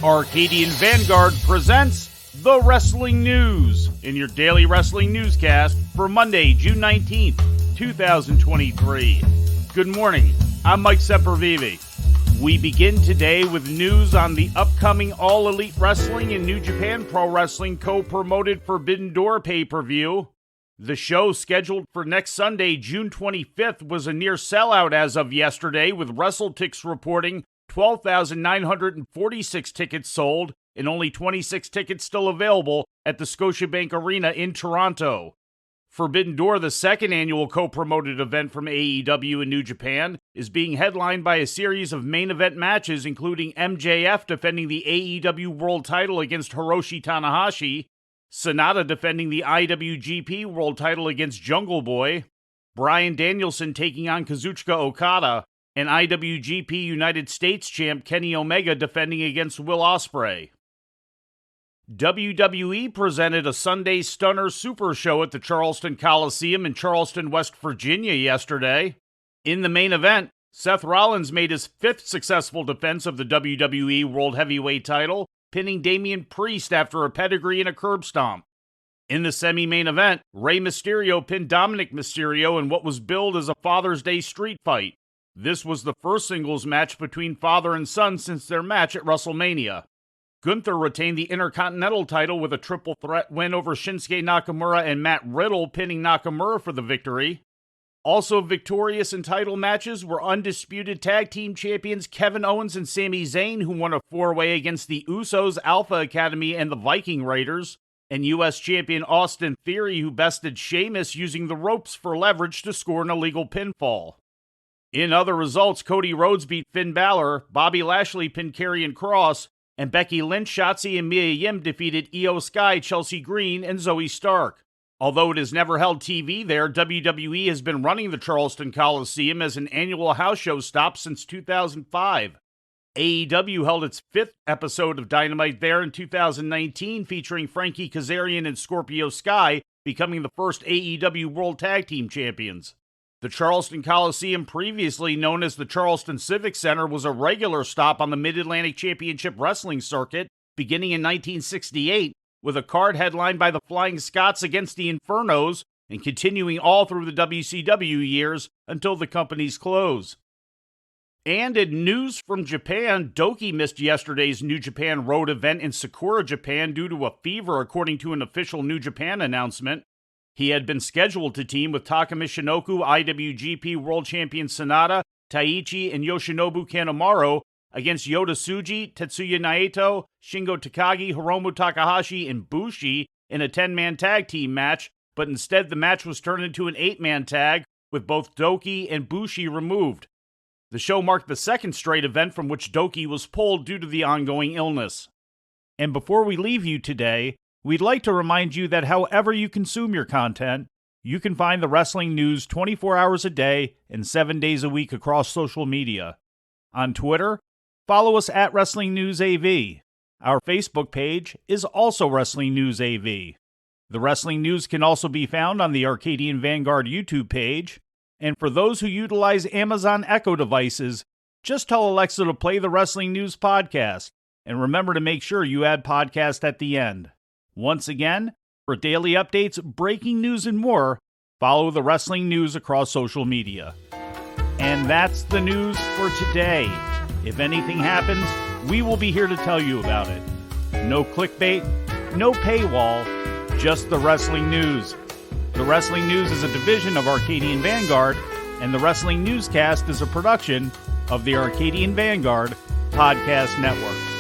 Arcadian Vanguard presents The Wrestling News in your daily wrestling newscast for Monday, June 19th, 2023. Good morning, I'm Mike Sempervive. We begin today with news on the upcoming All Elite Wrestling and New Japan Pro Wrestling co-promoted Forbidden Door pay-per-view. The show, scheduled for next Sunday, June 25th, was a near sellout as of yesterday, with WrestleTix reporting 12,946 tickets sold and only 26 tickets still available at the Scotiabank Arena in Toronto. Forbidden Door, the second annual co-promoted event from AEW and New Japan, is being headlined by a series of main event matches, including MJF defending the AEW World title against Hiroshi Tanahashi, Sonata defending the IWGP World title against Jungle Boy, Bryan Danielson taking on Kazuchika Okada, and IWGP United States champ Kenny Omega defending against Will Ospreay. WWE presented a Sunday Stunner Super Show at the Charleston Coliseum in Charleston, West Virginia yesterday. In the main event, Seth Rollins made his fifth successful defense of the WWE World Heavyweight title, pinning Damian Priest after a pedigree and a curb stomp. In the semi-main event, Rey Mysterio pinned Dominic Mysterio in what was billed as a Father's Day street fight. This was the first singles match between father and son since their match at WrestleMania. Gunther retained the Intercontinental title with a triple threat win over Shinsuke Nakamura and Matt Riddle, pinning Nakamura for the victory. Also victorious in title matches were undisputed tag team champions Kevin Owens and Sami Zayn, who won a four-way against the Usos, Alpha Academy, and the Viking Raiders, and U.S. champion Austin Theory, who bested Sheamus using the ropes for leverage to score an illegal pinfall. In other results, Cody Rhodes beat Finn Balor, Bobby Lashley pinned Karrion Kross, and Becky Lynch, Shotzi, and Mia Yim defeated Io Sky, Chelsea Green, and Zoe Stark. Although it has never held TV there, WWE has been running the Charleston Coliseum as an annual house show stop since 2005. AEW held its fifth episode of Dynamite there in 2019, featuring Frankie Kazarian and Scorpio Sky becoming the first AEW World Tag Team Champions. The Charleston Coliseum, previously known as the Charleston Civic Center, was a regular stop on the Mid-Atlantic Championship Wrestling circuit beginning in 1968, with a card headlined by the Flying Scots against the Infernos and continuing all through the WCW years until the company's close. And in news from Japan, Doki missed yesterday's New Japan Road event in Sakura, Japan due to a fever, according to an official New Japan announcement. He had been scheduled to team with Taka Michinoku, IWGP World Champion Sonata, Taichi, and Yoshinobu Kanemaru against Yota Tsuji, Tetsuya Naito, Shingo Takagi, Hiromu Takahashi, and Bushi in a 10-man tag team match, but instead the match was turned into an 8-man tag with both Doki and Bushi removed. The show marked the second straight event from which Doki was pulled due to the ongoing illness. And before we leave you today, we'd like to remind you that however you consume your content, you can find the wrestling news 24 hours a day and 7 days a week across social media. On Twitter, follow us at Wrestling News AV. Our Facebook page is also Wrestling News AV. The Wrestling News can also be found on the Arcadian Vanguard YouTube page. And for those who utilize Amazon Echo devices, just tell Alexa to play the Wrestling News podcast. And remember to make sure you add podcast at the end. Once again, for daily updates, breaking news, and more, follow the Wrestling News across social media. And that's the news for today. If anything happens, we will be here to tell you about it. No clickbait, no paywall, just the Wrestling News. The Wrestling News is a division of Arcadian Vanguard, and the Wrestling Newscast is a production of the Arcadian Vanguard Podcast Network.